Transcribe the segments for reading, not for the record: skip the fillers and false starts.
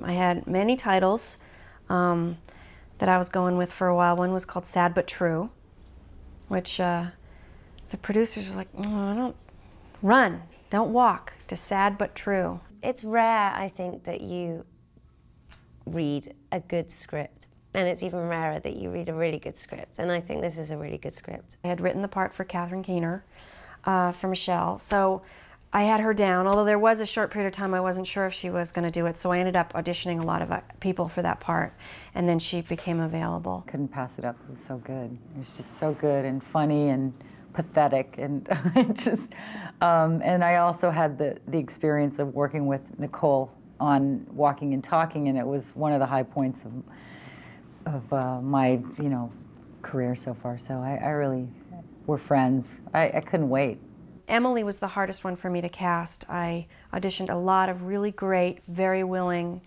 I had many titles that I was going with for a while. One was called Sad But True, which the producers were like, oh, don't walk to Sad But True. It's rare, I think, that you read a good script. And it's even rarer that you read a really good script. And I think this is a really good script. I had written the part for Catherine Keener, for Michelle. So I had her down, although there was a short period of time I wasn't sure if she was going to do it. So I ended up auditioning a lot of people for that part. And then she became available. Couldn't pass it up. It was so good. It was just so good and funny and pathetic. And and I also had the experience of working with Nicole on Walking and Talking, and it was one of the high points of my, career so far. So I really, we're friends. I couldn't wait. Emily was the hardest one for me to cast. I auditioned a lot of really great, very willing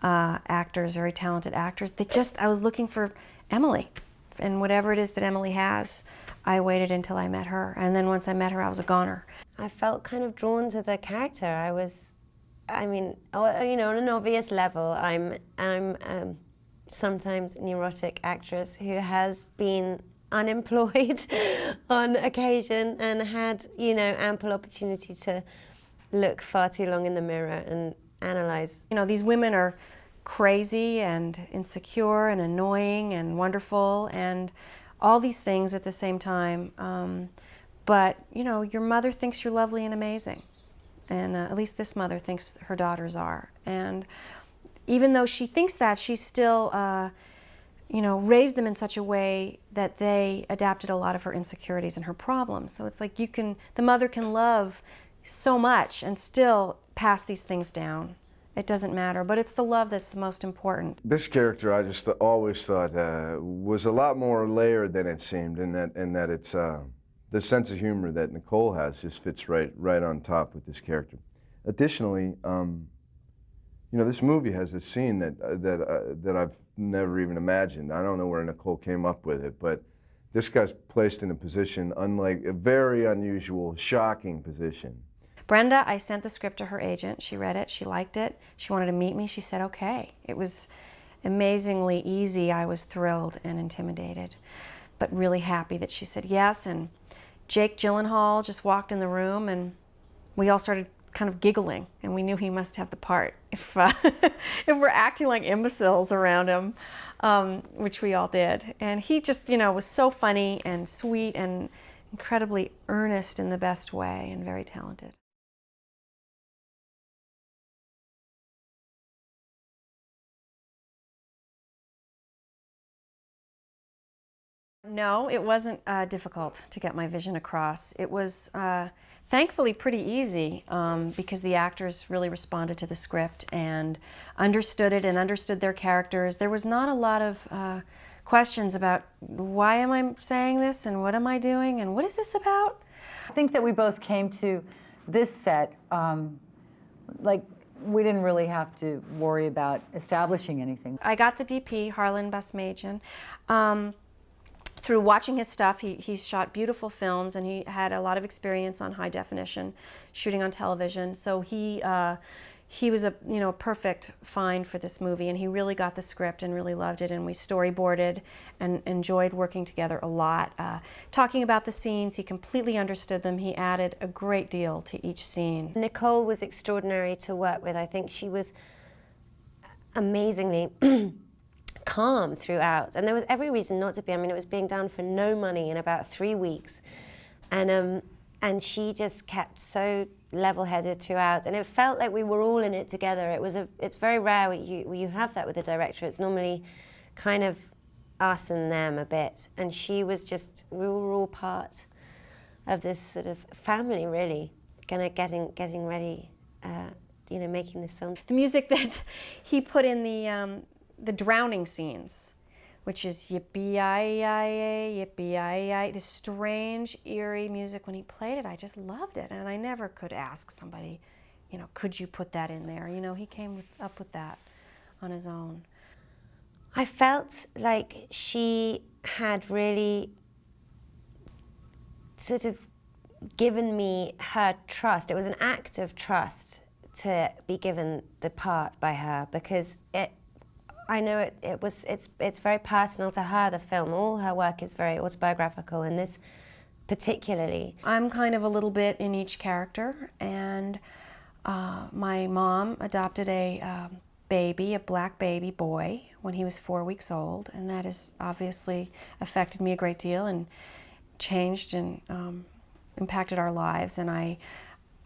actors, very talented actors. I was looking for Emily, and whatever it is that Emily has, I waited until I met her. And then once I met her, I was a goner. I felt kind of drawn to the character. I mean, on an obvious level, I'm sometimes neurotic actress who has been unemployed on occasion and had, ample opportunity to look far too long in the mirror and analyze. These women are crazy and insecure and annoying and wonderful and all these things at the same time. But, your mother thinks you're lovely and amazing. And at least this mother thinks her daughters are. And even though she thinks that, she still, raised them in such a way that they adapted a lot of her insecurities and her problems. So it's like the mother can love so much and still pass these things down. It doesn't matter, but it's the love that's the most important. This character, I just always thought was a lot more layered than it seemed, in that it's the sense of humor that Nicole has just fits right on top with this character. Additionally, this movie has a scene that I've never even imagined. I don't know where Nicole came up with it, but this guy's placed in a position unlike a very unusual, shocking position. Brenda, I sent the script to her agent. She read it, she liked it, she wanted to meet me, she said okay. It was amazingly easy. I was thrilled and intimidated, but really happy that she said yes. And Jake Gyllenhaal just walked in the room and we all started kind of giggling, and we knew he must have the part if we're acting like imbeciles around him, which we all did. And he just, was so funny and sweet and incredibly earnest in the best way and very talented. No, it wasn't difficult to get my vision across. It was thankfully pretty easy because the actors really responded to the script and understood it and understood their characters. There was not a lot of questions about why am I saying this and what am I doing and what is this about? I think that we both came to this set like we didn't really have to worry about establishing anything. I got the DP, Harlan Basmajian. Through watching his stuff, he's shot beautiful films and he had a lot of experience on high definition, shooting on television. So he was a perfect find for this movie, and he really got the script and really loved it, and we storyboarded and enjoyed working together a lot. Talking about the scenes, he completely understood them. He added a great deal to each scene. Nicole was extraordinary to work with. I think she was amazingly calm throughout, and there was every reason not to be. I mean, it was being done for no money in about 3 weeks, and she just kept so level-headed throughout, and it felt like we were all in it together. It's very rare where you have that with a director. It's normally kind of us and them a bit, and we were all part of this sort of family, really, kind of getting ready, making this film. The music that he put in the drowning scenes, which is yippee-yi-yi, yippee-yi-yi, this strange, eerie music. When he played it, I just loved it, and I never could ask somebody, could you put that in there? He came up with that on his own. I felt like she had really sort of given me her trust. It was an act of trust to be given the part by her, because I know it's very personal to her, the film. All her work is very autobiographical, and this particularly. I'm kind of a little bit in each character, and my mom adopted a black baby boy when he was 4 weeks old, and that has obviously affected me a great deal and changed and impacted our lives. And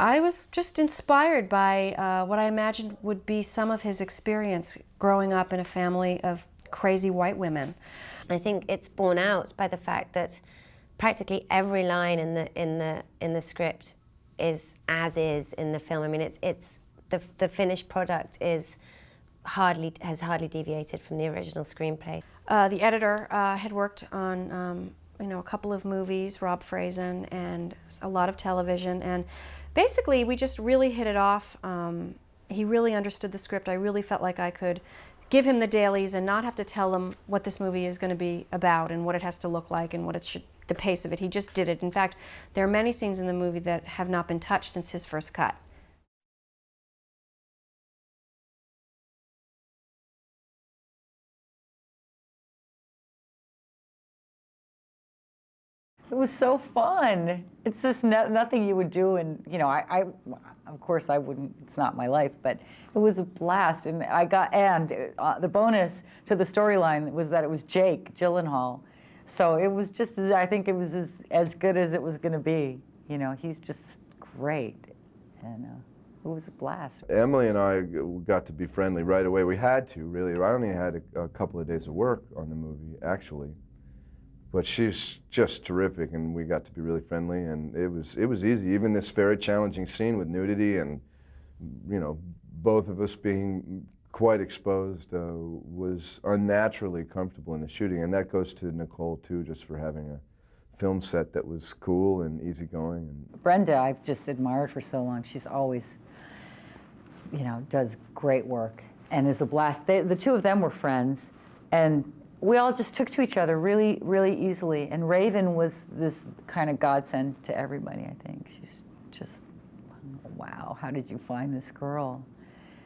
I was just inspired by what I imagined would be some of his experience growing up in a family of crazy white women. I think it's borne out by the fact that practically every line in the script is as is in the film. I mean, it's the finished product has hardly deviated from the original screenplay. The editor had worked on a couple of movies, Rob Frazen, and a lot of television, and basically we just really hit it off. He really understood the script. I really felt like I could give him the dailies and not have to tell him what this movie is going to be about and what it has to look like and what it should, the pace of it. He just did it. In fact, there are many scenes in the movie that have not been touched since his first cut. It was so fun. It's just nothing you would do, and of course I wouldn't. It's not my life, but it was a blast. And the bonus to the storyline was that it was Jake Gyllenhaal, so it was just. I think it was as good as it was going to be. He's just great, and it was a blast. Emily and I got to be friendly right away. We had to, really. I only had a couple of days of work on the movie, actually. But she's just terrific, and we got to be really friendly, and it was easy. Even this very challenging scene with nudity and, both of us being quite exposed was unnaturally comfortable in the shooting, and that goes to Nicole too, just for having a film set that was cool and easygoing. And Brenda, I've just admired for so long. She's always, does great work and is a blast. The two of them were friends, and we all just took to each other really, really easily. And Raven was this kind of godsend to everybody, I think. She's just, wow, how did you find this girl?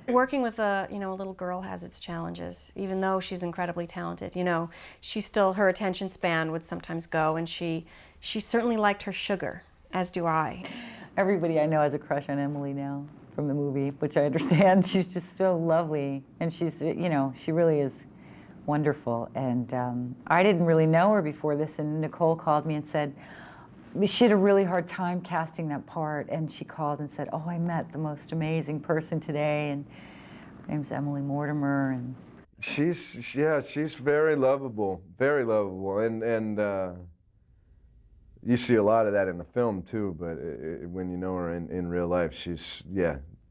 Working with a little girl has its challenges, even though she's incredibly talented. Her attention span would sometimes go, and she certainly liked her sugar, as do I. Everybody I know has a crush on Emily now from the movie, which I understand. She's just so lovely, and she's, she really is wonderful. And I didn't really know her before this, and Nicole called me and said she had a really hard time casting that part, and she called and said, "Oh, I met the most amazing person today, and her name's Emily Mortimer." And she's very lovable, and you see a lot of that in the film too. But when you know her in real life,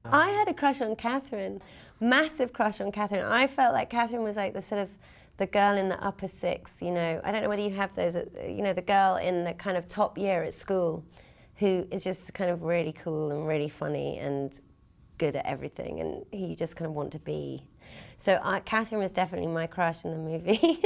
I had a crush on Catherine, massive crush on Catherine. I felt like Catherine was like the girl in the upper sixth, I don't know whether you have those, the girl in the kind of top year at school who is just kind of really cool and really funny and good at everything, and who you just kind of want to be. So Catherine was definitely my crush in the movie.